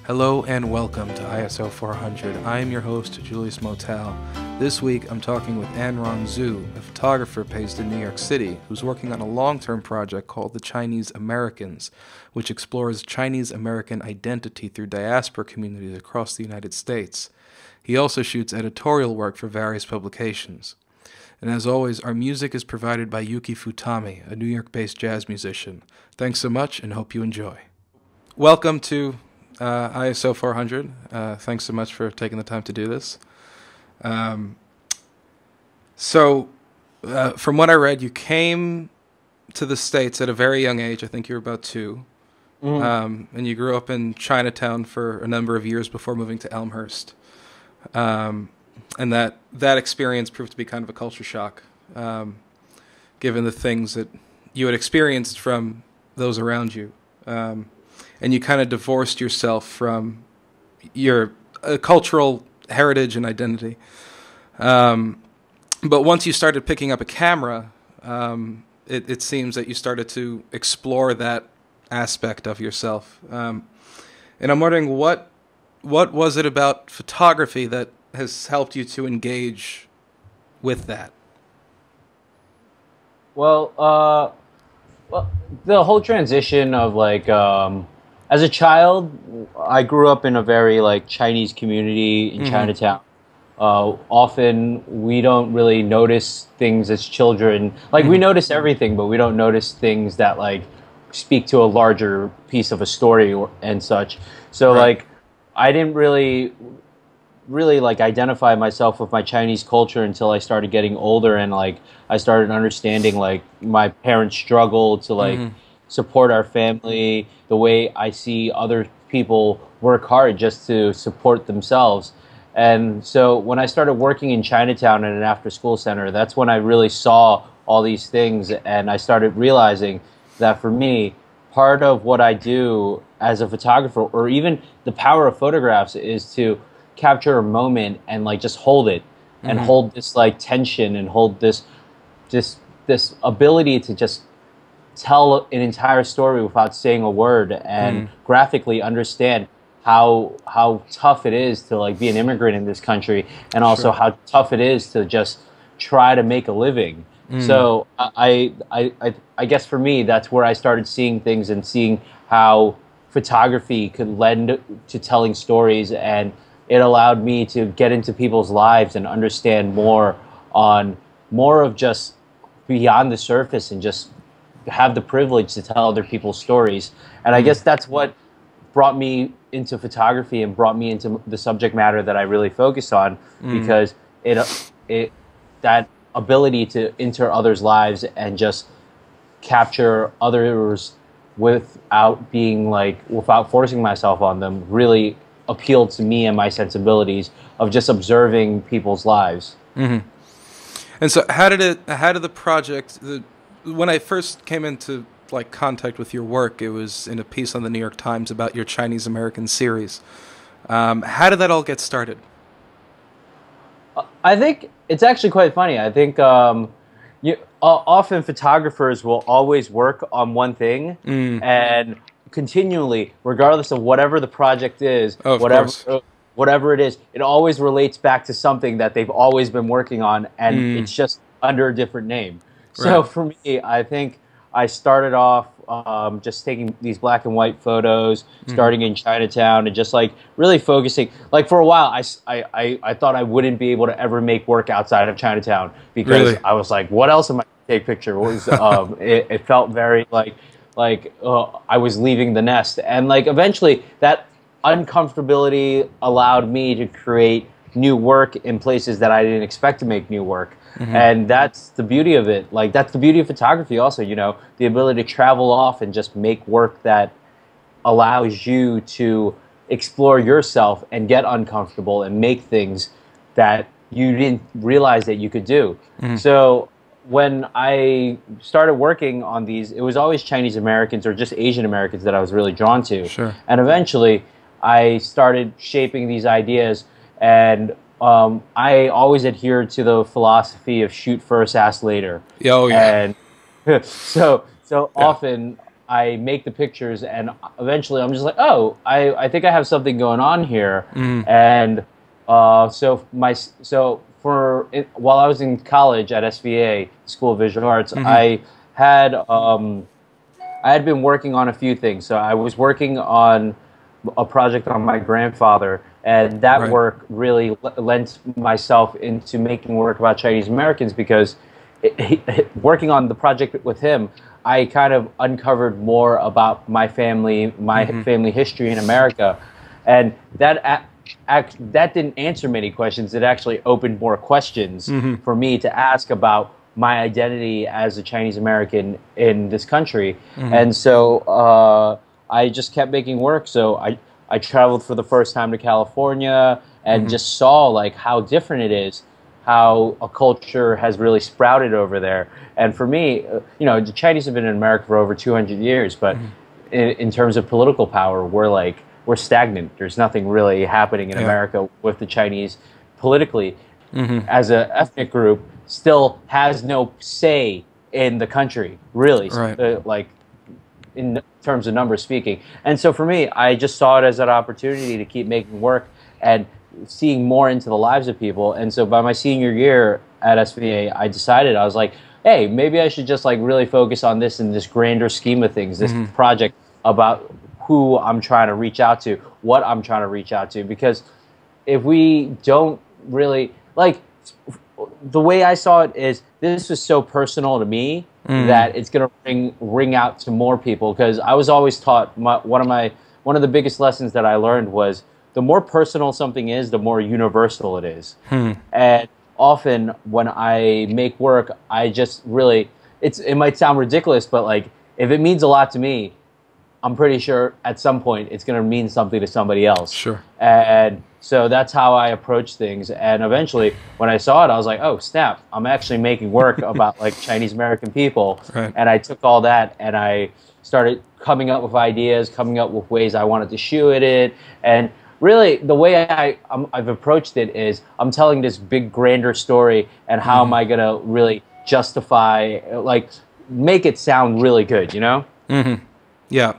Hello and welcome to ISO 400. I am your host, Julius Motel. This week I'm talking with An Rong Xu, a photographer based in New York City, who's working on a long-term project called The Chinese Americans, which explores Chinese American identity through diaspora communities across the United States. He also shoots editorial work for various publications. And as always, our music is provided by Yuki Futami, a New York-based jazz musician. Thanks so much and hope you enjoy. Welcome to ISO 400. Thanks so much for taking the time to do this. From what I read, you came to the States at a very young age. I think you were about 2. And you grew up in Chinatown for a number of years before moving to Elmhurst. And that experience proved to be kind of a culture shock, given the things that you had experienced from those around you. And you kind of divorced yourself from your cultural heritage and identity. But once you started picking up a camera, it seems that you started to explore that aspect of yourself. And I'm wondering, what was it about photography that has helped you to engage with that? Well, the whole transition of as a child, I grew up in a very Chinese community in Chinatown. Often we don't really notice things as children. We notice everything, but we don't notice things that speak to a larger piece of a story and such. So right. I didn't really identify myself with my Chinese culture until I started getting older, and I started understanding my parents' struggle to support our family, the way I see other people work hard just to support themselves. And so when I started working in Chinatown at an after-school center, that's when I really saw all these things, and I started realizing that for me, part of what I do as a photographer, or even the power of photographs, is to capture a moment and just hold it, and hold this tension, and hold this ability to just tell an entire story without saying a word, and graphically understand how tough it is to be an immigrant in this country, and also how tough it is to just try to make a living. So I guess for me, that's where I started seeing things and seeing how photography could lend to telling stories, and it allowed me to get into people's lives and understand more of just beyond the surface, and just have the privilege to tell other people's stories. And I guess that's what brought me into photography and brought me into the subject matter that I really focus on, because that ability to enter others' lives and just capture others without being without forcing myself on them really appealed to me and my sensibilities of just observing people's lives. And so how did the project, when I first came into contact with your work, it was in a piece on the New York Times about your Chinese American series. How did that all get started? I think it's actually quite funny. I think often photographers will always work on one thing and continually, regardless of whatever the project is, whatever it is, it always relates back to something that they've always been working on, and it's just under a different name. So for me, I think I started off just taking these black and white photos, starting in Chinatown, and just really focusing. For a while, I thought I wouldn't be able to ever make work outside of Chinatown, because I was like, what else am I going to take pictures? It felt very I was leaving the nest. And eventually that uncomfortability allowed me to create new work in places that I didn't expect to make new work. And that's the beauty of it. That's the beauty of photography also, the ability to travel off and just make work that allows you to explore yourself and get uncomfortable and make things that you didn't realize that you could do. So when I started working on these, it was always Chinese Americans or just Asian Americans that I was really drawn to. And eventually I started shaping these ideas, and I always adhered to the philosophy of shoot first, ask later. Oh, yeah. And so often I make the pictures, and eventually I'm just like, oh, I think I have something going on here. And while I was in college at SVA, School of Visual Arts, I had been working on a few things. So I was working on a project on my grandfather, and that work really lent myself into making work about Chinese Americans, because working on the project with him, I kind of uncovered more about my family, family history in America, and that didn't answer many questions. It actually opened more questions for me to ask about my identity as a Chinese American in this country. And so I just kept making work. So I traveled for the first time to California and just saw like how different it is, how a culture has really sprouted over there. And for me, you know, the Chinese have been in America for over 200 years, but in terms of political power, we're stagnant. There's nothing really happening in America with the Chinese politically. As an ethnic group, still has no say in the country, really, like in terms of numbers speaking. And so for me, I just saw it as an opportunity to keep making work and seeing more into the lives of people. And so by my senior year at SVA, I decided, I was like, hey, maybe I should just like really focus on this in this grander scheme of things, this project about who I'm trying to reach out to, what I'm trying to reach out to. Because if we don't really, like, the way I saw it is, this was so personal to me that it's going to ring out to more people. Because I was always taught, one of the biggest lessons that I learned was, the more personal something is, the more universal it is. And often when I make work, I just really, it might sound ridiculous, but like, if it means a lot to me, I'm pretty sure at some point it's going to mean something to somebody else. Sure. And so that's how I approach things. And eventually, when I saw it, I was like, oh, snap, I'm actually making work about like Chinese American people. And I took all that and I started coming up with ideas, coming up with ways I wanted to shoot it. And really, the way I've approached it is, I'm telling this big, grander story, and how am I going to really justify, like, make it sound really good, you know? Yeah.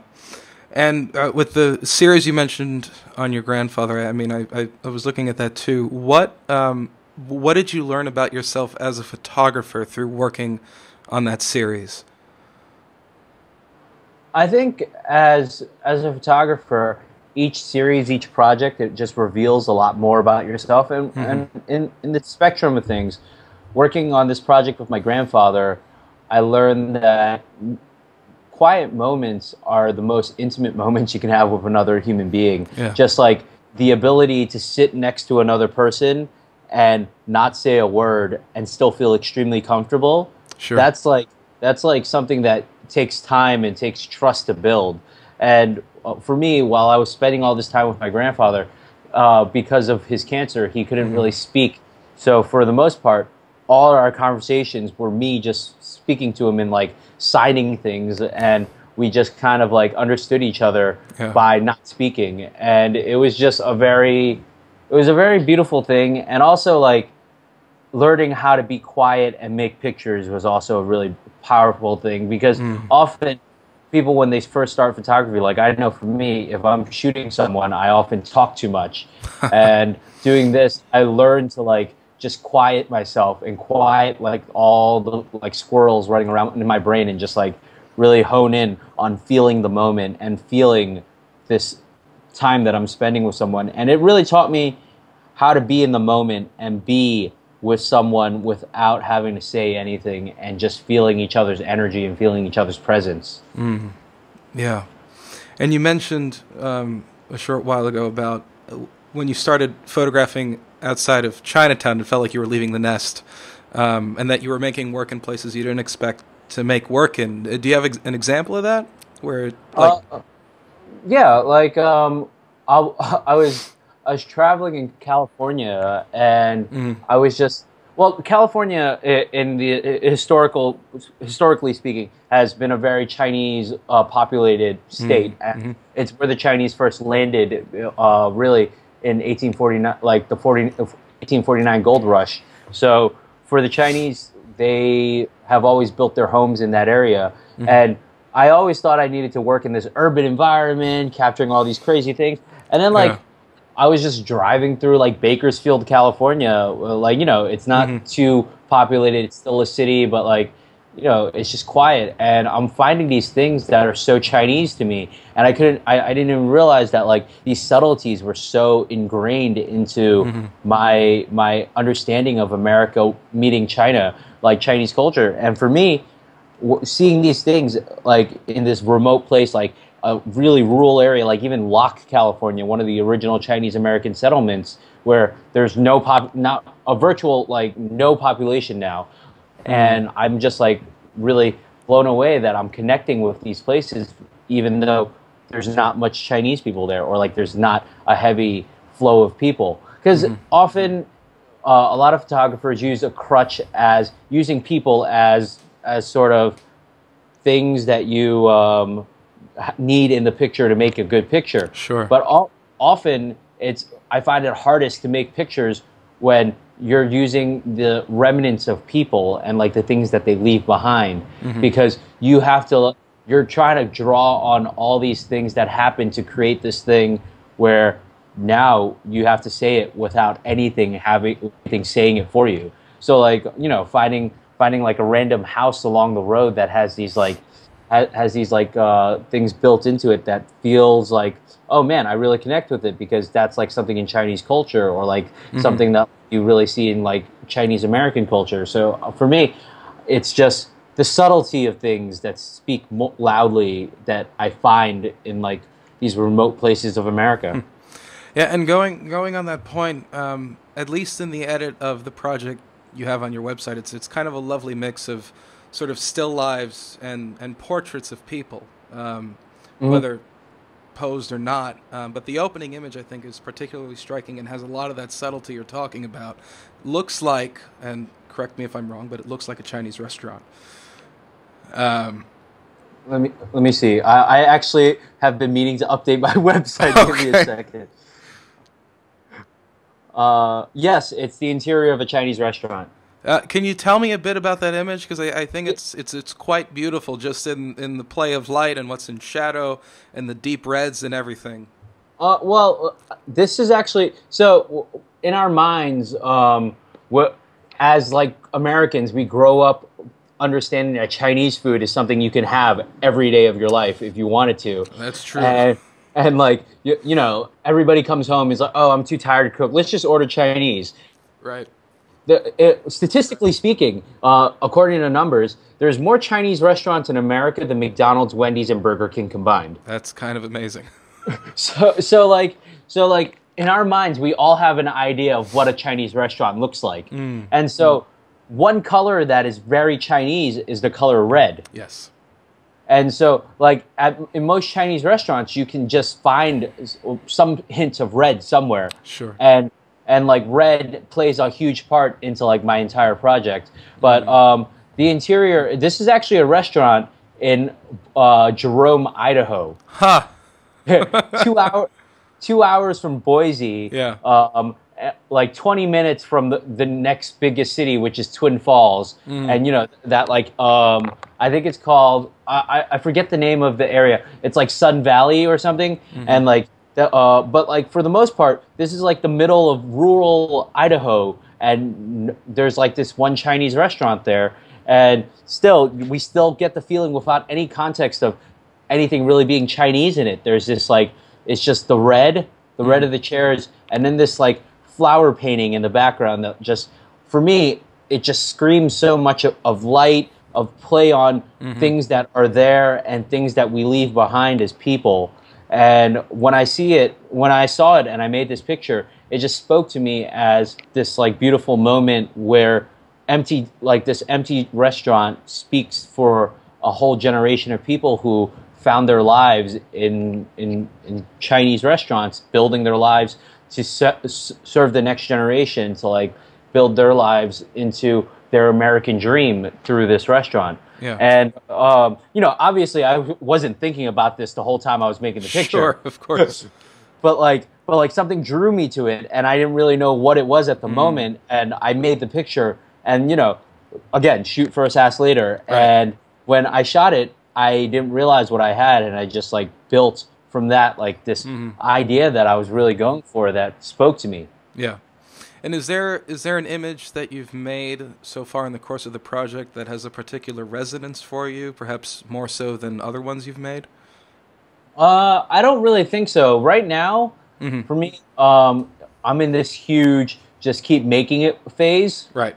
And with the series you mentioned on your grandfather, I mean, I was looking at that too. What did you learn about yourself as a photographer through working on that series? I think as a photographer, each series, each project, it just reveals a lot more about yourself. And in the spectrum of things, working on this project with my grandfather, I learned that quiet moments are the most intimate moments you can have with another human being. Just like the ability to sit next to another person and not say a word and still feel extremely comfortable. That's like something that takes time and takes trust to build. And for me, while I was spending all this time with my grandfather, because of his cancer, he couldn't really speak. So for the most part, all our conversations were me just speaking to him and like signing things, and we just kind of like understood each other by not speaking. And it was just a very beautiful thing. And also like learning how to be quiet and make pictures was also a really powerful thing, because often people, when they first start photography, like I know for me, if I'm shooting someone, I often talk too much. And doing this, I learned to like just quiet myself and quiet like all the like squirrels running around in my brain, and just like really hone in on feeling the moment and feeling this time that I'm spending with someone. And it really taught me how to be in the moment and be with someone without having to say anything, and just feeling each other's energy and feeling each other's presence. Yeah. And you mentioned a short while ago about when you started photographing outside of Chinatown, it felt like you were leaving the nest, and that you were making work in places you didn't expect to make work in. Do you have an example of that? Where, like, yeah, like I was traveling in California, and I was just, well, California in the historically speaking has been a very Chinese populated state, and it's where the Chinese first landed, really in 1849, like the 1849 gold rush. So for the Chinese, they have always built their homes in that area, and I always thought I needed to work in this urban environment, capturing all these crazy things. And then like I was just driving through like Bakersfield, California. Like, you know, it's not too populated. It's still a city, but like, you know, it's just quiet. And I'm finding these things that are so Chinese to me. And I didn't even realize that like these subtleties were so ingrained into my understanding of America meeting China, like Chinese culture. And for me, seeing these things like in this remote place, like a really rural area, like even Locke, California, one of the original Chinese American settlements, where there's no not a virtual like no population now, and I'm just like really blown away that I'm connecting with these places, even though there's not much Chinese people there, or like there's not a heavy flow of people, because often a lot of photographers use a crutch as using people as sort of things that you need in the picture to make a good picture. Sure. But often I find it hardest to make pictures when you're using the remnants of people and like the things that they leave behind, because you're trying to draw on all these things that happen to create this thing where now you have to say it without anything saying it for you. So like, you know, finding like a random house along the road that has these like things built into it that feels like, oh man, I really connect with it because that's like something in Chinese culture, or like something that you really see in like Chinese American culture. So for me, it's just the subtlety of things that speak loudly that I find in like these remote places of America. Yeah, and going on that point, at least in the edit of the project you have on your website, it's kind of a lovely mix of sort of still lives and portraits of people, whether posed or not. But the opening image, I think, is particularly striking and has a lot of that subtlety you're talking about. Looks like, and correct me if I'm wrong, but it looks like a Chinese restaurant. Let me see. I actually have been meaning to update my website. Okay. Give me a second. Yes, it's the interior of a Chinese restaurant. Can you tell me a bit about that image? Because I think it's quite beautiful, just in the play of light and what's in shadow and the deep reds and everything. Well, this is actually so in our minds. As like Americans, we grow up understanding that Chinese food is something you can have every day of your life if you wanted to. That's true. And like you know, everybody comes home, is like, oh, I'm too tired to cook. Let's just order Chinese. Right. Statistically speaking, according to numbers, there's more Chinese restaurants in America than McDonald's, Wendy's, and Burger King combined. That's kind of amazing. So like in our minds, we all have an idea of what a Chinese restaurant looks like, and so one color that is very Chinese is the color red. Yes. And so, like in most Chinese restaurants, you can just find some hints of red somewhere. Sure. And like red plays a huge part into like my entire project. But the interior, this is actually a restaurant in Jerome, Idaho. Ha! 2 hours from Boise. Yeah. Like 20 minutes from the next biggest city, which is Twin Falls. And you know that like I think it's called I forget the name of the area. It's like Sun Valley or something. And like but like for the most part, this is like the middle of rural Idaho, and there's like this one Chinese restaurant there, and we still get the feeling without any context of anything really being Chinese in it. There's this like, it's just the red of the chairs, and then this like flower painting in the background that just, for me, it just screams so much of light, of play on things that are there and things that we leave behind as people. And when I saw it and I made this picture, it just spoke to me as this like beautiful moment where this empty restaurant speaks for a whole generation of people who found their lives in Chinese restaurants, building their lives to serve the next generation, to like build their lives into their American dream through this restaurant. Yeah. And, you know, obviously I wasn't thinking about this the whole time I was making the picture. Sure, of course. but something drew me to it, and I didn't really know what it was at the moment, and I made the picture, and, you know, again, shoot first, ask later. Right. And when I shot it, I didn't realize what I had, and I just like built from that, like this idea that I was really going for that spoke to me. Yeah. And is there an image that you've made so far in the course of the project that has a particular resonance for you, perhaps more so than other ones you've made? I don't really think so. Right now, for me, I'm in this huge just keep making it phase. Right.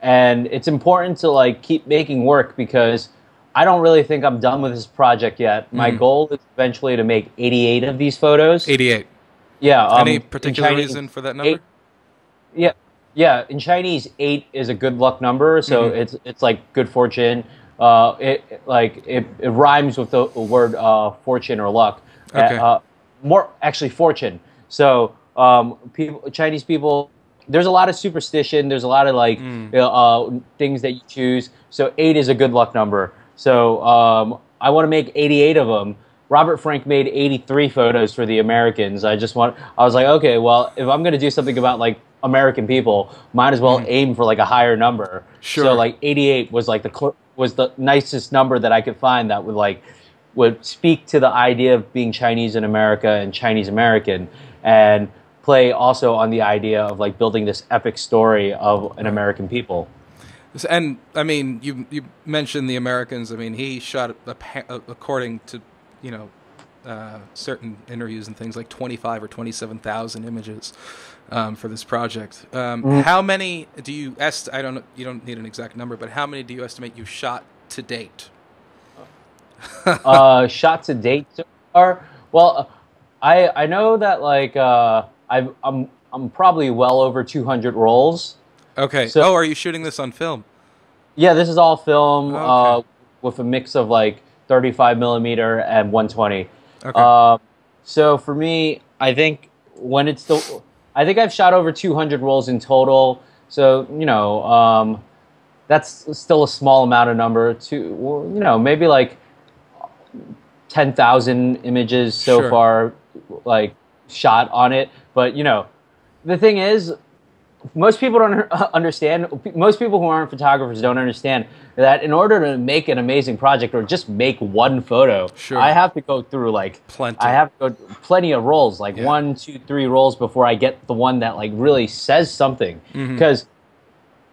And it's important to like keep making work because I don't really think I'm done with this project yet. My goal is eventually to make 88 of these photos. 88. Yeah. Any particular Chinese, reason for that number? Yeah. In Chinese, 8 is a good luck number, so it's like good fortune. It rhymes with the word fortune or luck. Okay. More actually fortune. So Chinese people, there's a lot of superstition. There's a lot of like things that you choose. So 8 is a good luck number. So I want to make 88 of them. Robert Frank made 83 photos for the Americans. I was like, okay, well, if I'm going to do something about like American people, might as well aim for like a higher number. Sure. So like 88 was like was the nicest number that I could find that would speak to the idea of being Chinese in America and Chinese American, and play also on the idea of like building this epic story of an American people. And I mean, you mentioned the Americans. I mean, he shot according to certain interviews and things like 25 or 27,000 images for this project. How many do you I don't know, you don't need an exact number, but how many do you estimate you shot to date? Shot to date so far? Well, I know that like I'm probably well over 200 rolls. Okay. So, are you shooting this on film? Yeah, this is all film Okay. With a mix of like 35 millimeter and 120. Okay. So for me, I think I think I've shot over 200 rolls in total. So that's still a small amount of number. Maybe like 10,000 images so far, like shot on it. But the thing is, most people don't understand. Most people who aren't photographers don't understand that in order to make an amazing project or just make one photo, I have to go through like plenty. I have to go plenty of rolls, like 1, 2, 3 rolls before I get the one that like really says something. Because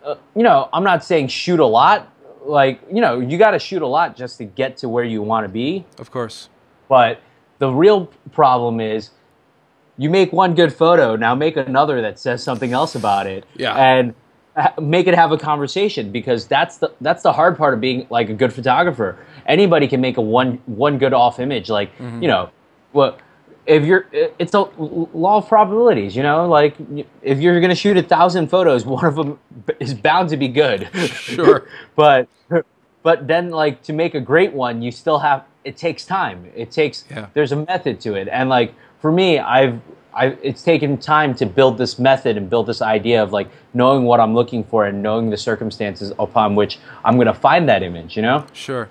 I'm not saying shoot a lot. Like you got to shoot a lot just to get to where you want to be. Of course. But the real problem is, you make one good photo, now make another that says something else about it, and make it have a conversation, because that's the hard part of being like a good photographer. Anybody can make a one good off image, like it's a law of probabilities, like if you're gonna shoot 1,000 photos, one of them is bound to be good. Sure. but then like to make a great one, you still have, it takes time. There's a method to it, and like for me, it's taken time to build this method and build this idea of like knowing what I'm looking for and knowing the circumstances upon which I'm going to find that image, Sure.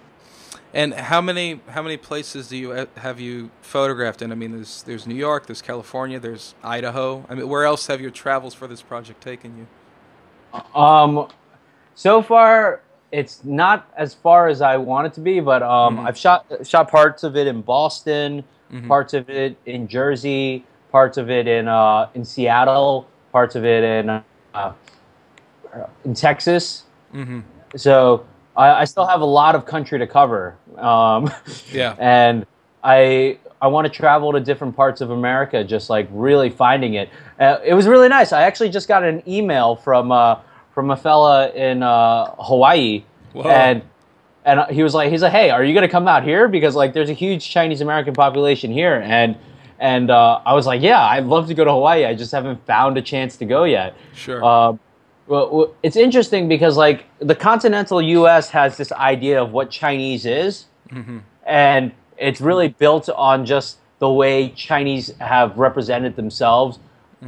And how many places have you photographed in? I mean, there's New York, there's California, there's Idaho. I mean, where else have your travels for this project taken you? So far, it's not as far as I want it to be, but I've shot parts of it in Boston, parts of it in Jersey, parts of it in Seattle, parts of it in Texas. So I still have a lot of country to cover. And I want to travel to different parts of America, just like really finding it. It was really nice. I actually just got an email from a fella in Hawaii. Whoa. And he's like, hey, are you going to come out here? Because like there's a huge Chinese American population here. And I was like, yeah, I'd love to go to Hawaii. I just haven't found a chance to go yet. Sure. Well, it's interesting because like the continental U.S. has this idea of what Chinese is. And it's really built on just the way Chinese have represented themselves,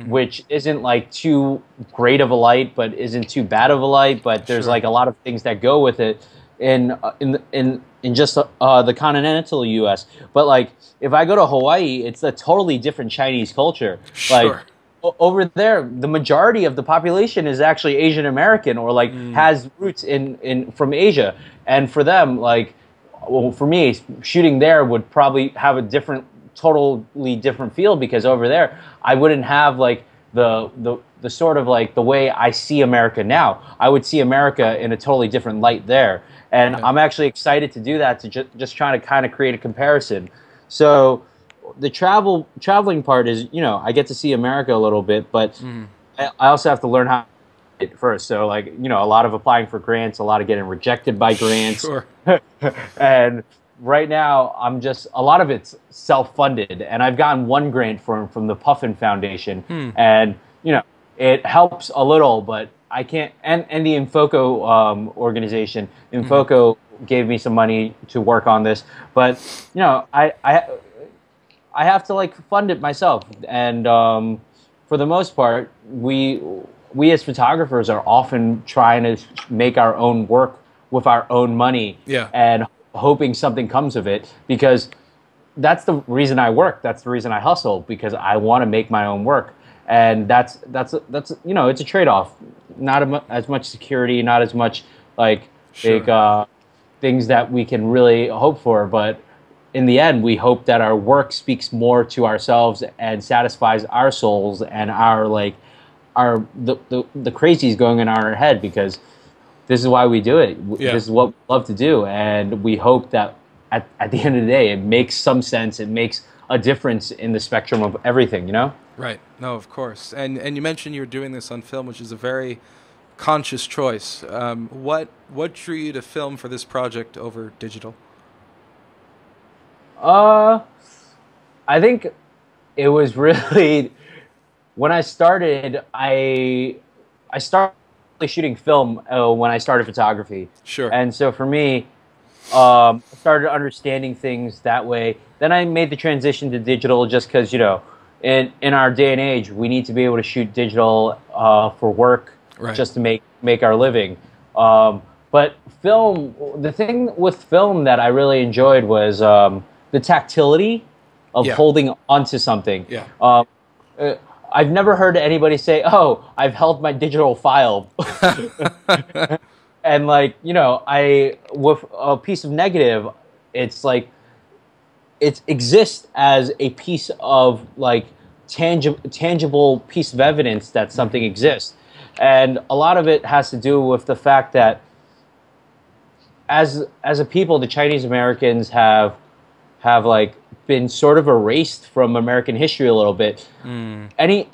which isn't like too great of a light, but isn't too bad of a light. But there's like a lot of things that go with it in just the continental U.S. But like if I go to Hawaii, it's a totally different Chinese culture. Sure. Like over there, the majority of the population is actually Asian American or like has roots from Asia, and for them, like well, for me, shooting there would probably have a totally different feel, because over there I wouldn't have like the sort of like the way I see America now. I would see America in a totally different light there, and I'm actually excited to do that, to just trying to kind of create a comparison. So the traveling part is, I get to see America a little bit, but I also have to learn how to do it first. So like, a lot of applying for grants, a lot of getting rejected by grants. Sure. And right now a lot of it's self-funded, and I've gotten one grant from the Puffin Foundation, and it helps a little, but I can't. And the Infoco organization, Infoco gave me some money to work on this, but I have to like fund it myself, and for the most part, we as photographers are often trying to make our own work with our own money, and hoping something comes of it, because that's the reason I work. That's the reason I hustle, because I want to make my own work, and that's it's a trade-off. Not as much security, not as much like big things that we can really hope for, but in the end, we hope that our work speaks more to ourselves and satisfies our souls and the crazies going in our head, because this is why we do it. This is what we love to do, and we hope that at the end of the day, it makes some sense. It makes a difference in the spectrum of everything, Right. No, of course. And you mentioned you were doing this on film, which is a very conscious choice. What drew you to film for this project over digital? I think it was really when I started. I started shooting film when I started photography. Sure. And so for me, I started understanding things that way. Then I made the transition to digital, just because in our day and age, we need to be able to shoot digital for work, just to make our living. But film, the thing with film that I really enjoyed was the tactility of holding onto something. I've never heard anybody say, "Oh, I've held my digital file," and like with a piece of negative, it's like it exists as a piece of like tangible piece of evidence that something exists, and a lot of it has to do with the fact that as a people, the Chinese Americans have like been sort of erased from American history a little bit.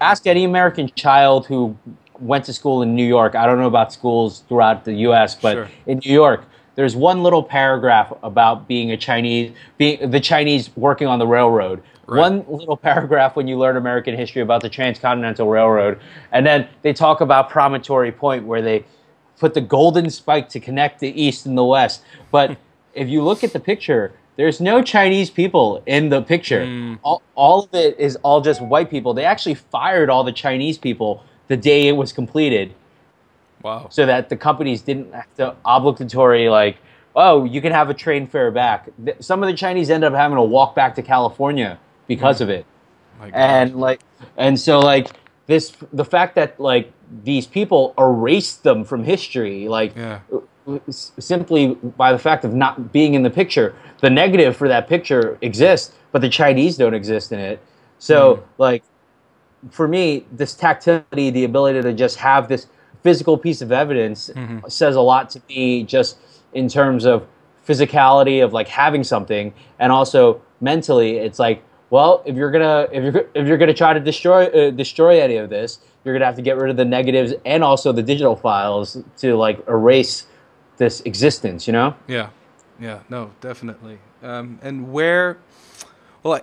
Ask any American child who went to school in New York. I don't know about schools throughout the U.S., but in New York, there's one little paragraph about being the Chinese working on the railroad. One little paragraph when you learn American history about the Transcontinental Railroad, and then they talk about Promontory Point, where they put the golden spike to connect the East and the West. But if you look at the picture, there's no Chinese people in the picture. All of it is all just white people. They actually fired all the Chinese people the day it was completed. Wow. So that the companies didn't have to obligatory like, oh, you can have a train fare back. Some of the Chinese end up having to walk back to California because of it. My God. The fact that like these people erased them from history, simply by the fact of not being in the picture. The negative for that picture exists, but the Chinese don't exist in it. So, for me, this tactility, the ability to just have this physical piece of evidence says a lot to me, just in terms of physicality of like having something, and also mentally, it's like, well, if you're gonna try to destroy any of this, you're gonna have to get rid of the negatives and also the digital files to like erase this existence, Yeah, no, definitely. And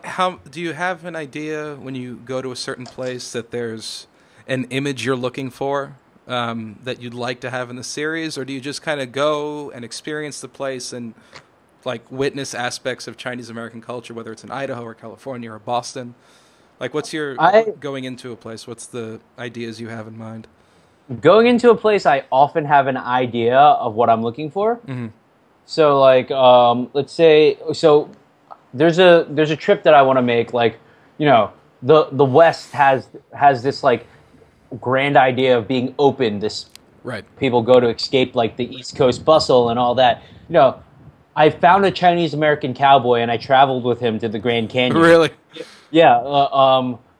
how do you have an idea when you go to a certain place that there's an image you're looking for that you'd like to have in the series, or do you just kind of go and experience the place and like witness aspects of Chinese American culture, whether it's in Idaho or California or Boston? Like, what's your going into a place? What's the ideas you have in mind? Going into a place, I often have an idea of what I'm looking for. So, like, let's say, there's a trip that I want to make. Like, the West has this like grand idea of being open. People go to escape like the East Coast bustle and all that. I found a Chinese American cowboy and I traveled with him to the Grand Canyon. Really? Yeah.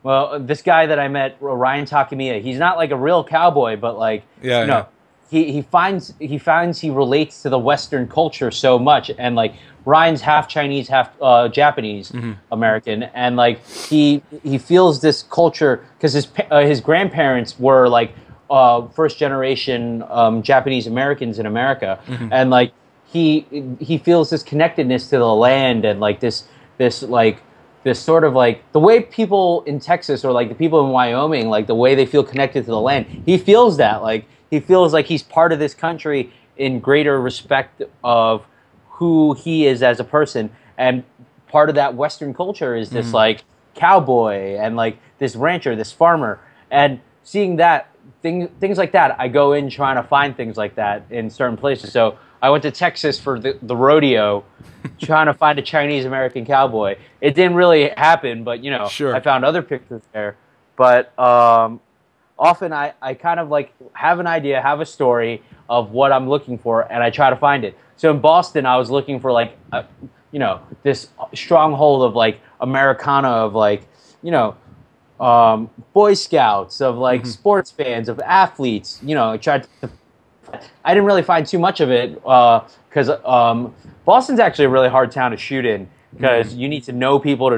Well, this guy that I met, Ryan Takamiya, he's not like a real cowboy, but like, Yeah. he finds he relates to the Western culture so much, and like Ryan's half Chinese, half Japanese American, and like he feels this culture because his grandparents were like first generation Japanese Americans in America, and like he feels this connectedness to the land and like this sort of like the way people in Texas or like the people in Wyoming, like the way they feel connected to the land. He feels that like. He feels like he's part of this country in greater respect of who he is as a person. And part of that Western culture is this like cowboy and like this rancher, this farmer. And seeing that, things like that, I go in trying to find things like that in certain places. So I went to Texas for the rodeo trying to find a Chinese American cowboy. It didn't really happen, but Sure. I found other pictures there. But often I kind of like have an idea, have a story of what I'm looking for, and I try to find it. So in Boston, I was looking for like, this stronghold of like Americana, of like, Boy Scouts, of like sports fans, of athletes. I tried to. I didn't really find too much of it because Boston's actually a really hard town to shoot in. Because you need to know people,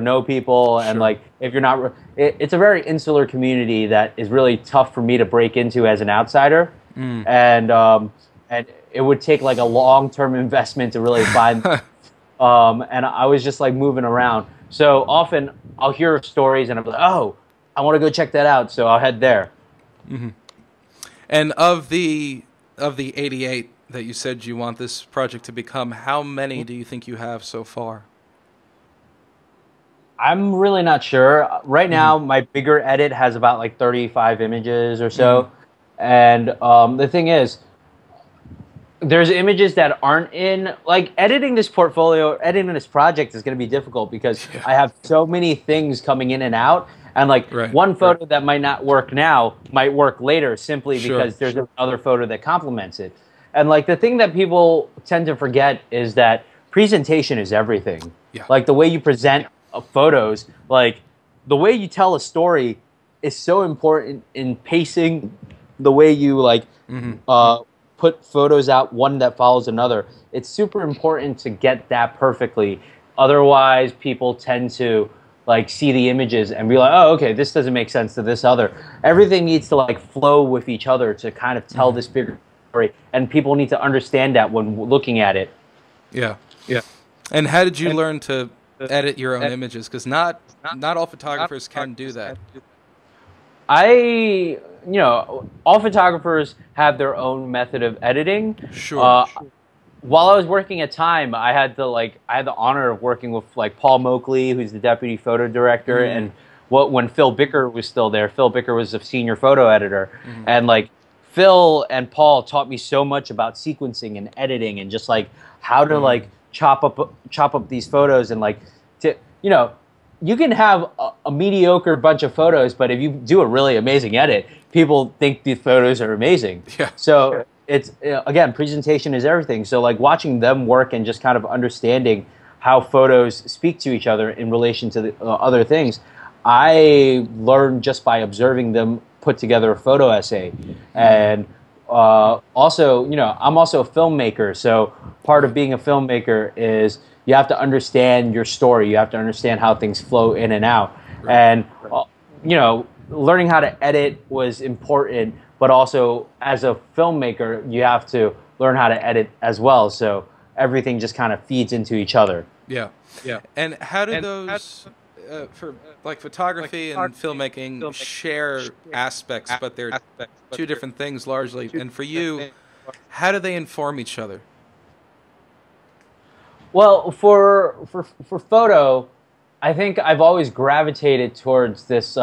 and like if you're not, it's a very insular community that is really tough for me to break into as an outsider, and it would take like a long-term investment to really find, and I was just like moving around. So often I'll hear stories and I'm like, oh, I want to go check that out, so I'll head there. And of the 88 that you said you want this project to become, how many do you think you have so far? I'm really not sure. Right now, my bigger edit has about like 35 images or so. And the thing is, there's images that aren't in, like editing this project is going to be difficult because I have so many things coming in and out. And like one photo that might not work now might work later simply because there's another photo that complements it. And like the thing that people tend to forget is that presentation is everything. Yeah. Like the way you present photos, like the way you tell a story is so important in pacing, the way you like put photos out one that follows another. It's super important to get that perfectly. Otherwise, people tend to like see the images and be like, oh, okay, this doesn't make sense to this other. Everything needs to like flow with each other to kind of tell this bigger story, and people need to understand that when looking at it. Yeah. And how did you learn to edit your own images? Because not all photographers can do that. All photographers have their own method of editing. Sure. While I was working at Time, I had the honor of working with like Paul Moakley, who's the deputy photo director, and when Phil Bicker was still there. Phil Bicker was a senior photo editor, and like Phil and Paul taught me so much about sequencing and editing and just like how to like chop up these photos, and like you can have a mediocre bunch of photos, but if you do a really amazing edit, people think the photos are amazing. Yeah. So it's again, presentation is everything. So like watching them work and just kind of understanding how photos speak to each other in relation to the other things, I learned just by observing them put together a photo essay. And also, I'm also a filmmaker, so part of being a filmmaker is you have to understand your story. You have to understand how things flow in and out. And, learning how to edit was important, but also as a filmmaker, you have to learn how to edit as well. So everything just kind of feeds into each other. Yeah. And how do those, for like photography and filmmaking, share aspects, but they're two different things largely? And for you, how do they inform each other? Well, for photo, I think I've always gravitated towards this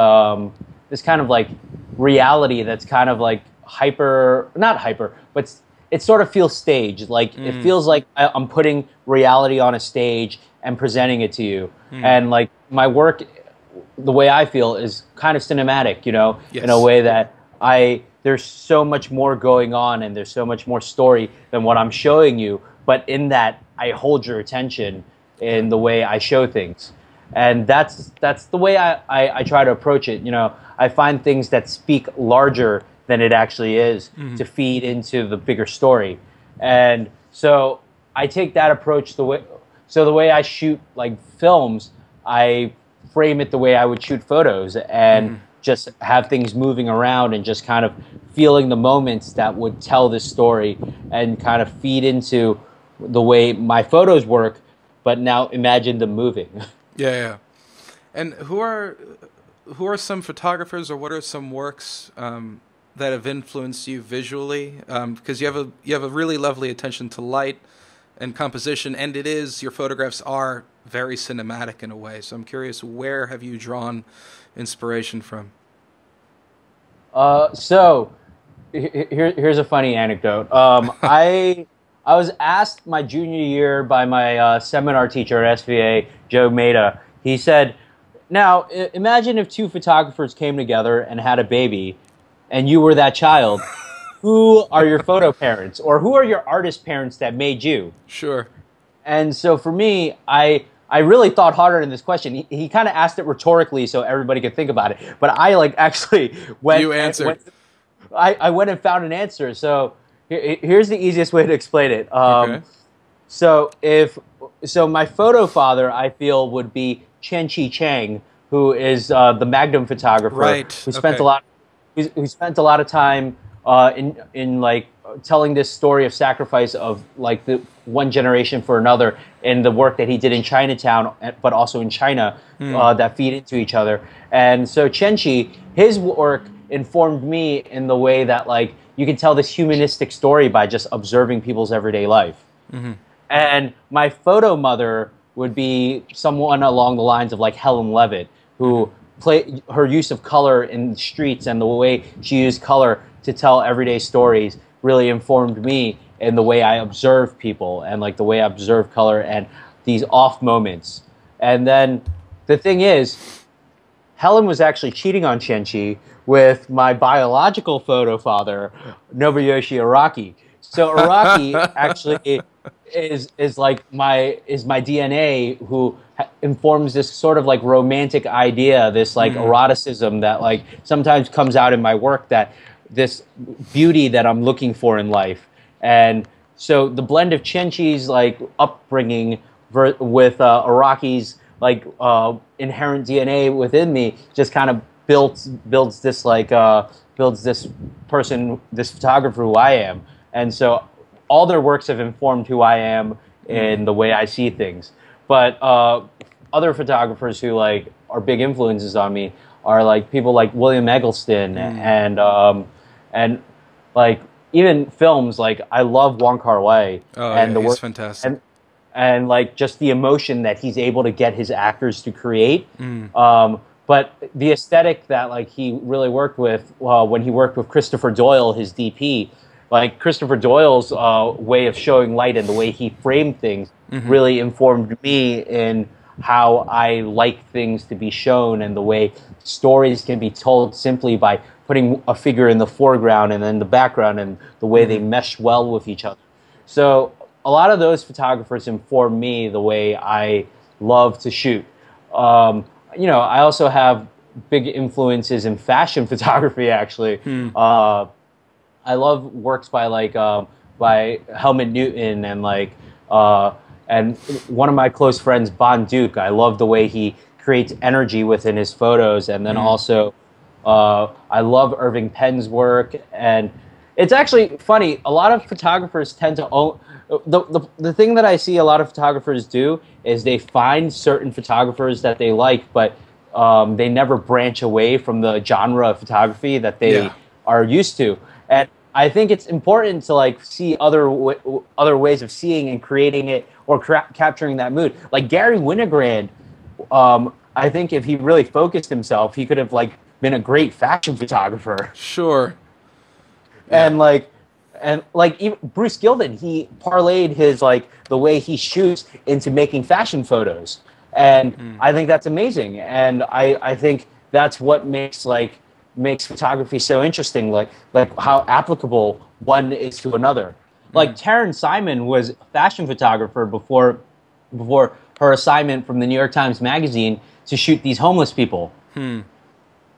this kind of like reality that's kind of like not hyper, but it sort of feels staged. Like it feels like I'm putting reality on a stage and presenting it to you. And like my work, the way I feel is kind of cinematic, in a way that there's so much more going on and there's so much more story than what I'm showing you. but in that I hold your attention in the way I show things. And that's the way I try to approach it. I find things that speak larger than it actually is to feed into the bigger story. And so I take that approach the way I shoot like films, I frame it the way I would shoot photos and just have things moving around and just kind of feeling the moments that would tell this story and kind of feed into the way my photos work, but now imagine them moving. Yeah. And who are some photographers, or what are some works that have influenced you visually? Because you have a really lovely attention to light and composition, and your photographs are very cinematic in a way. So I'm curious, where have you drawn inspiration from? So here's a funny anecdote. I was asked my junior year by my seminar teacher at SVA, Joe Maida. He said, now imagine if two photographers came together and had a baby, and you were that child. Who are your photo parents, or who are your artist parents that made you? Sure. And so for me, I really thought harder in this question. He kind of asked it rhetorically so everybody could think about it. But I actually went. You answered. I went and found an answer. So here's the easiest way to explain it. Okay. So my photo father, I feel, would be Chen-Chi Chang, who is the Magnum photographer, right? Who spent a lot of time in like telling this story of sacrifice of like the one generation for another, and the work that he did in Chinatown, but also in China, that feed into each other. And so Chen-Chi, his work informed me in the way that like you can tell this humanistic story by just observing people's everyday life. And my photo mother would be someone along the lines of like Helen Levitt, who her use of color in the streets and the way she used color to tell everyday stories really informed me in the way I observe people and like the way I observe color and these off moments. And then the thing is, Helen was actually cheating on Chen-Chi with my biological photo father, Nobuyoshi Araki. So Araki actually is my DNA, who informs this sort of like romantic idea, this like eroticism that like sometimes comes out in my work, that this beauty that I'm looking for in life. And so the blend of Chen-Chi's like upbringing with Araki's like inherent DNA within me just kind of builds this person, this photographer who I am. And so all their works have informed who I am in the way I see things. But other photographers who like are big influences on me are like people like William Eggleston and like even films like I love Wong Kar-wai. And the work, fantastic. And like just the emotion that he's able to get his actors to create. But the aesthetic that like he really worked with when he worked with Christopher Doyle, his DP, like Christopher Doyle's way of showing light and the way he framed things really informed me in how I like things to be shown, and the way stories can be told simply by putting a figure in the foreground and then the background, and the way they mesh well with each other. So a lot of those photographers inform me the way I love to shoot. I also have big influences in fashion photography, actually. I love works by like by Helmut Newton and like and one of my close friends, Bon Duke. I love the way he creates energy within his photos, and then also I love Irving Penn's work. And it's actually funny. A lot of photographers tend to own the thing that I see a lot of photographers do is they find certain photographers that they like, but they never branch away from the genre of photography that they are used to. And I think it's important to like see other ways of seeing and creating it, or capturing that mood. Like Gary Winogrand, I think if he really focused himself, he could have like been a great fashion photographer. Sure. And even Bruce Gilden, he parlayed his like the way he shoots into making fashion photos, and I think that's amazing. And I think that's what makes photography so interesting, like how applicable one is to another. Like Taryn Simon was a fashion photographer before her assignment from the New York Times Magazine to shoot these homeless people.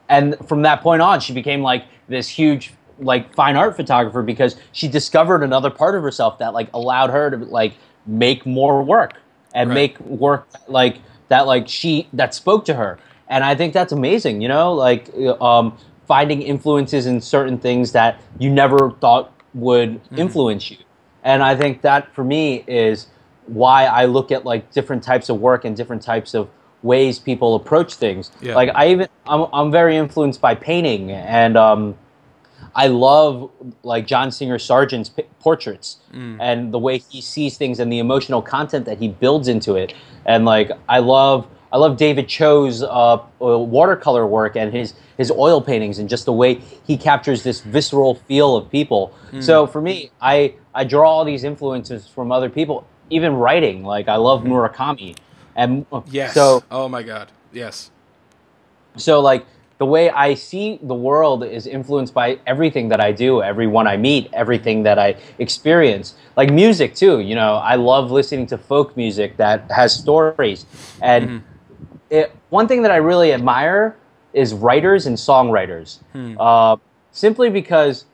And from that point on, she became like this huge like fine art photographer because she discovered another part of herself that like allowed her to like make more work and make work like that spoke to her. And I think that's amazing, you know, like finding influences in certain things that you never thought would influence you. And I think that for me is why I look at like different types of work and different types of ways people approach things. Like I'm very influenced by painting, and I love like John Singer Sargent's portraits and the way he sees things and the emotional content that he builds into it. And like I love David Cho's watercolor work and his oil paintings and just the way he captures this visceral feel of people. So for me, I draw all these influences from other people, even writing. Like I love Murakami. And so, oh my God, yes. So like the way I see the world is influenced by everything that I do, everyone I meet, everything that I experience. Like music too, you know, I love listening to folk music that has stories. And one thing that I really admire is writers and songwriters. Simply because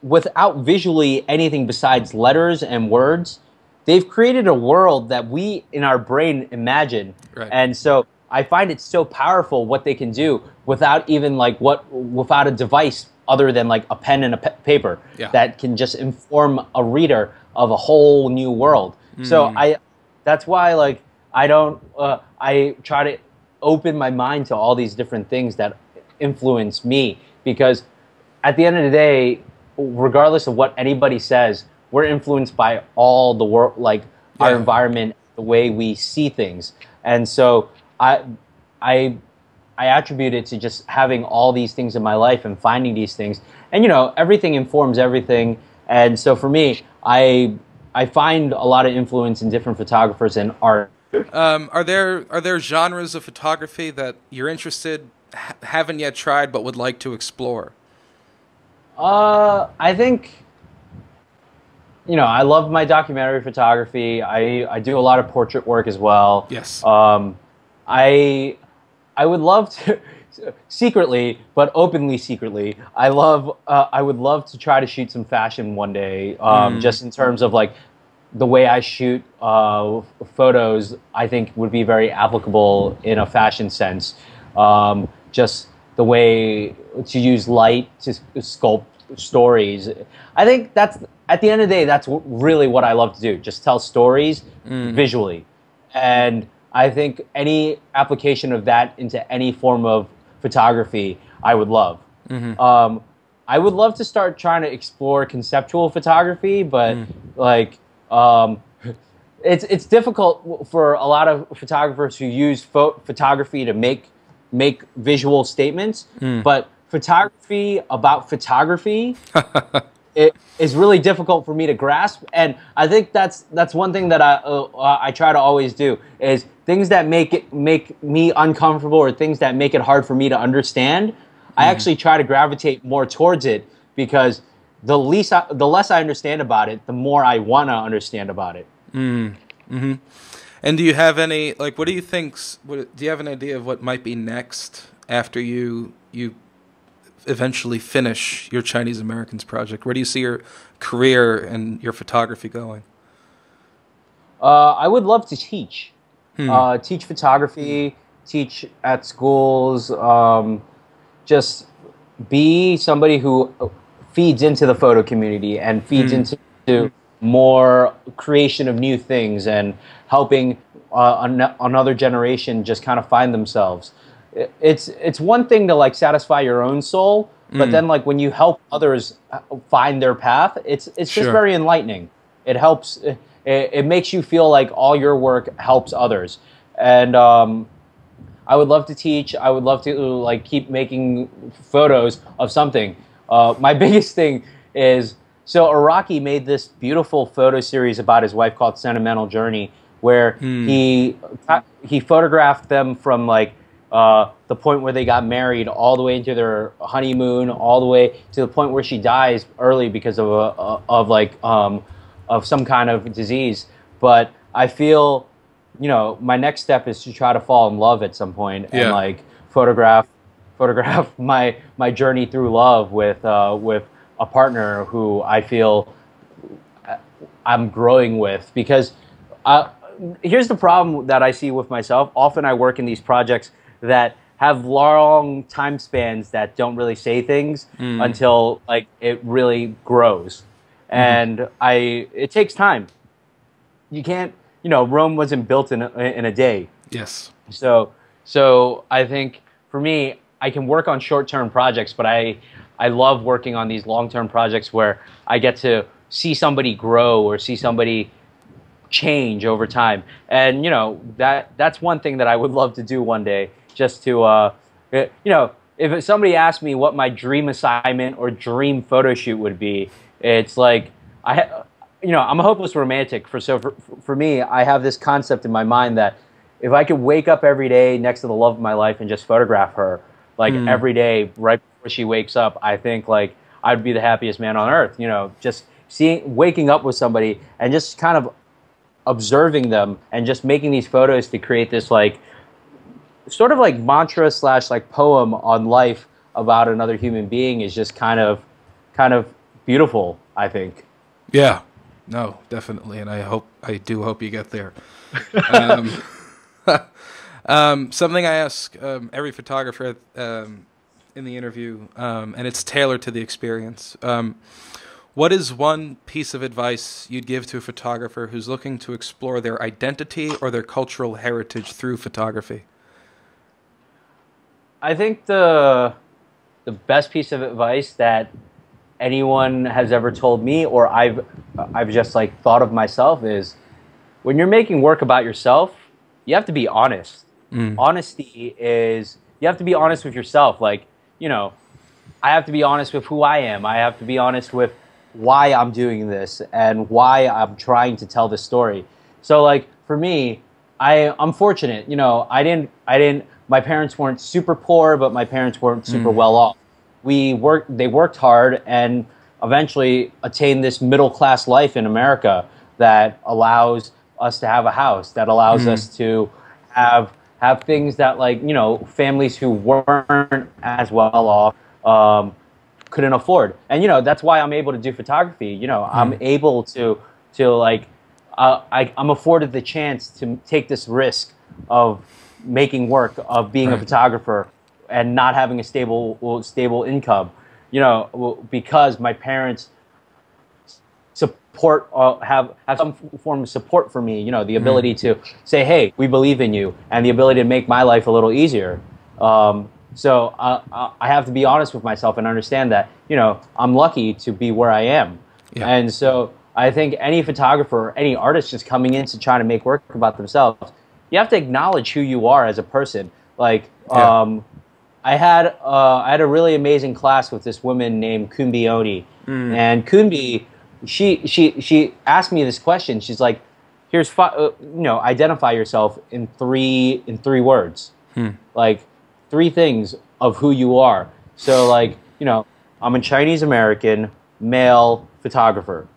without visually anything besides letters and words, they've created a world that we in our brain imagine. And so I find it so powerful what they can do without even like without a device other than like a pen and a paper that can just inform a reader of a whole new world. So that's why like I try to open my mind to all these different things that influence me, because at the end of the day, regardless of what anybody says, we're influenced by all the world, like our environment, the way we see things. And so I attribute it to just having all these things in my life and finding these things. And, you know, everything informs everything. And so for me, I find a lot of influence in different photographers and art. Are there genres of photography that you're interested, haven't yet tried, but would like to explore? I think, you know, I love my documentary photography. I do a lot of portrait work as well. Yes. I would love to, secretly, but openly secretly, I would love to try to shoot some fashion one day. Just in terms of like the way I shoot photos, I think would be very applicable in a fashion sense. Just the way to use light to sculpt stories. I think that's, at the end of the day, that's really what I love to do. Just tell stories visually. And I think any application of that into any form of photography, I would love. I would love to start trying to explore conceptual photography, but like it's difficult for a lot of photographers who use photography to make visual statements. But photography about photography, it is really difficult for me to grasp. And I think that's one thing that I try to always do, is things that make me uncomfortable or things that make it hard for me to understand. I actually try to gravitate more towards it, because the less I understand about it, the more I want to understand about it. And do you have any, like, what do you think? Do you have an idea of what might be next after you eventually finish your Chinese Americans project? Where do you see your career and your photography going? I would love to teach. Teach photography, teach at schools, just be somebody who feeds into the photo community and feeds into more creation of new things and helping another generation just kind of find themselves. It's one thing to like satisfy your own soul, but then like when you help others find their path, it's just very enlightening. It helps. It makes you feel like all your work helps others. And I would love to teach. I would love to like keep making photos of something. My biggest thing is, so Iraqi made this beautiful photo series about his wife called Sentimental Journey, where he photographed them from like the point where they got married, all the way into their honeymoon, all the way to the point where she dies early because of some kind of disease. But I feel, you know, my next step is to try to fall in love at some point and like photograph my journey through love with a partner who I feel I'm growing with. Because here's the problem that I see with myself. Often I work in these projects that have long time spans that don't really say things until like it really grows. And it takes time. You can't, you know, Rome wasn't built in a day. Yes. So I think for me, I can work on short-term projects, but I love working on these long-term projects where I get to see somebody grow or see somebody change over time. And, you know, that's one thing that I would love to do one day, just to, you know, if somebody asked me what my dream assignment or dream photo shoot would be, it's like, you know, I'm a hopeless romantic. For me, I have this concept in my mind that if I could wake up every day next to the love of my life and just photograph her, like every day right before she wakes up, I think like I'd be the happiest man on earth. You know, just waking up with somebody and just kind of observing them and just making these photos to create this like sort of like mantra / like poem on life about another human being is just kind of beautiful, I think. Yeah, no, definitely, and I do hope you get there. Something I ask every photographer in the interview, and it's tailored to the experience. What is one piece of advice you'd give to a photographer who's looking to explore their identity or their cultural heritage through photography? I think the best piece of advice that anyone has ever told me, or I've just like thought of myself, is when you're making work about yourself, you have to be honest. Honesty is, you have to be honest with yourself. Like, you know, I have to be honest with who I am. I have to be honest with why I'm doing this and why I'm trying to tell this story. So like for me, I'm fortunate. You know, I didn't. My parents weren't super poor, but my parents weren't super well off. They worked hard and eventually attained this middle class life in America that allows us to have a house, that allows us to have things that, like, you know, families who weren't as well off couldn't afford. And, you know, that's why I'm able to do photography. You know, I'm able to like, I'm afforded the chance to take this risk of making work, of being a photographer and not having a stable income, you know, because my parents support, have some form of support for me, you know, the ability to say, hey, we believe in you, and the ability to make my life a little easier. So I have to be honest with myself and understand that, you know, I'm lucky to be where I am. Yeah. And so I think any photographer or any artist just coming in to try to make work about themselves, you have to acknowledge who you are as a person. Like, I had a really amazing class with this woman named Kumbi Oni, and Kumbi, she asked me this question. She's like, "Here's you know, identify yourself in three words, like 3 things of who you are." So, like, you know, I'm a Chinese American male photographer,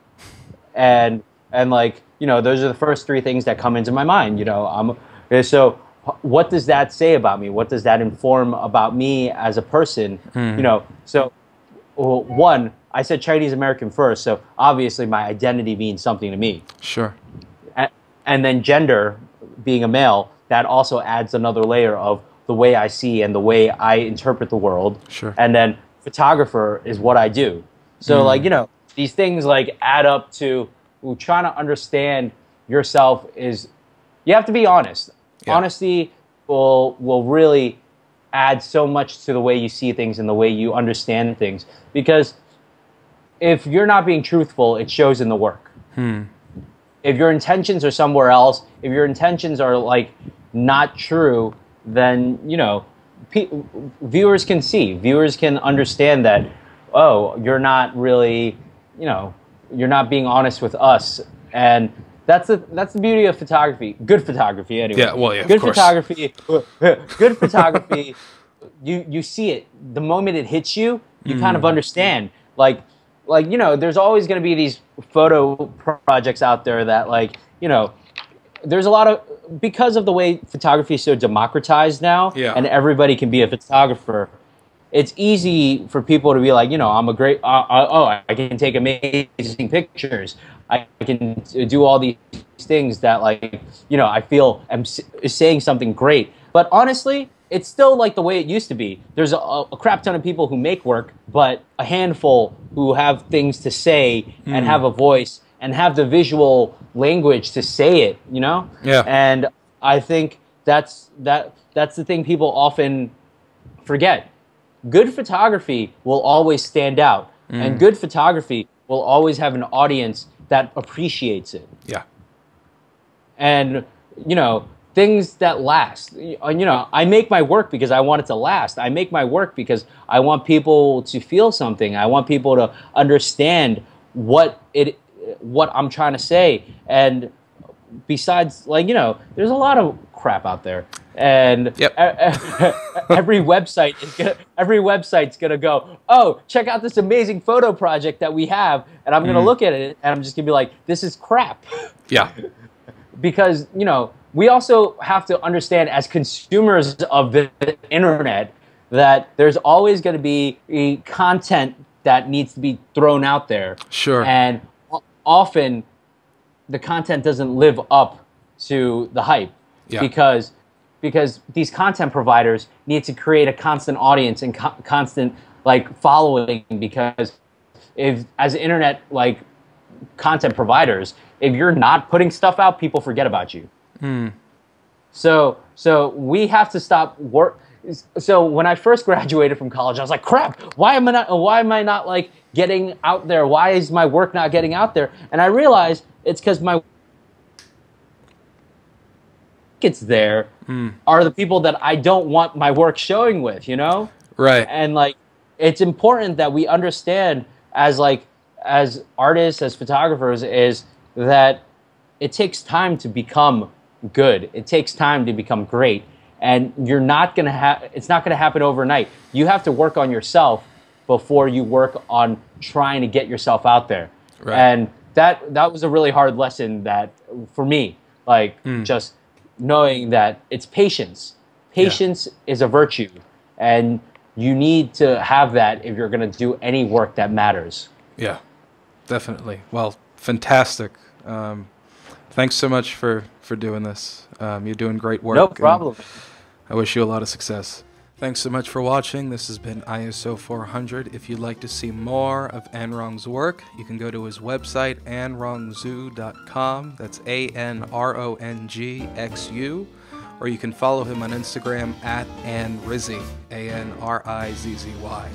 and like, you know, those are the first 3 things that come into my mind. You know, so what does that say about me? What does that inform about me as a person? You know, so one, I said Chinese American first, so obviously my identity means something to me. Sure. And then gender, being a male, that also adds another layer of the way I see and the way I interpret the world. Sure. And then photographer is what I do. So like, you know, these things like add up to trying to understand yourself. Is you have to be honest. Yeah. Honesty will really add so much to the way you see things and the way you understand things. Because if you're not being truthful, it shows in the work. If your intentions are somewhere else, if your intentions are like not true, then, you know, viewers can see. Viewers can understand that, oh, you're not really, you know, you're not being honest with us. And That's the beauty of photography. Good photography, anyway. Yeah, well, yeah, good of course. photography. Good photography. You see it the moment it hits you. You kind of understand. Like you know, there's always going to be these photo projects out there that, like, you know, there's a lot of, because of the way photography is so democratized now, and everybody can be a photographer. It's easy for people to be like, you know, I'm a great, I can take amazing pictures. I can do all these things that, like, you know, I feel I'm saying something great. But honestly, it's still like the way it used to be. There's a crap ton of people who make work, but a handful who have things to say and have a voice and have the visual language to say it, you know? Yeah. And I think that's the thing people often forget. Good photography will always stand out, and good photography will always have an audience that appreciates it. Yeah. And, you know, things that last. You know, I make my work because I want it to last. I make my work because I want people to feel something. I want people to understand what I'm trying to say. And besides, like, you know, there's a lot of crap out there. And every website's gonna go, oh, check out this amazing photo project that we have, and I'm gonna look at it and I'm just gonna be like, this is crap. Yeah. Because, you know, we also have to understand, as consumers of the internet, that there's always going to be content that needs to be thrown out there. Sure. And often the content doesn't live up to the hype. Yeah. Because these content providers need to create a constant audience and constant, like, following. Because if, as internet, like, content providers, if you're not putting stuff out, people forget about you. So we have to stop work. So when I first graduated from college, I was like, crap, why am I not like getting out there? Why is my work not getting out there? And I realized it's because it's there are the people that I don't want my work showing with, you know? Right. And, like, it's important that we understand as artists, as photographers, is that it takes time to become good. It takes time to become great. And you're not going to it's not going to happen overnight. You have to work on yourself before you work on trying to get yourself out there. Right. And that was a really hard lesson that, for me, like, just knowing that it's patience. Patience is a virtue. And you need to have that if you're going to do any work that matters. Yeah, definitely. Well, fantastic. Thanks so much for doing this. You're doing great work. No problem. I wish you a lot of success. Thanks so much for watching. This has been ISO 400. If you'd like to see more of An Rong's work, you can go to his website, anrongxu.com. That's ANRONGXU. Or you can follow him on Instagram at AnRizzy, ANRIZZY.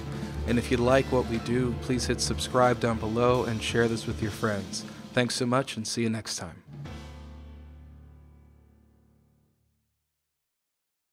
And if you like what we do, please hit subscribe down below and share this with your friends. Thanks so much, and see you next time.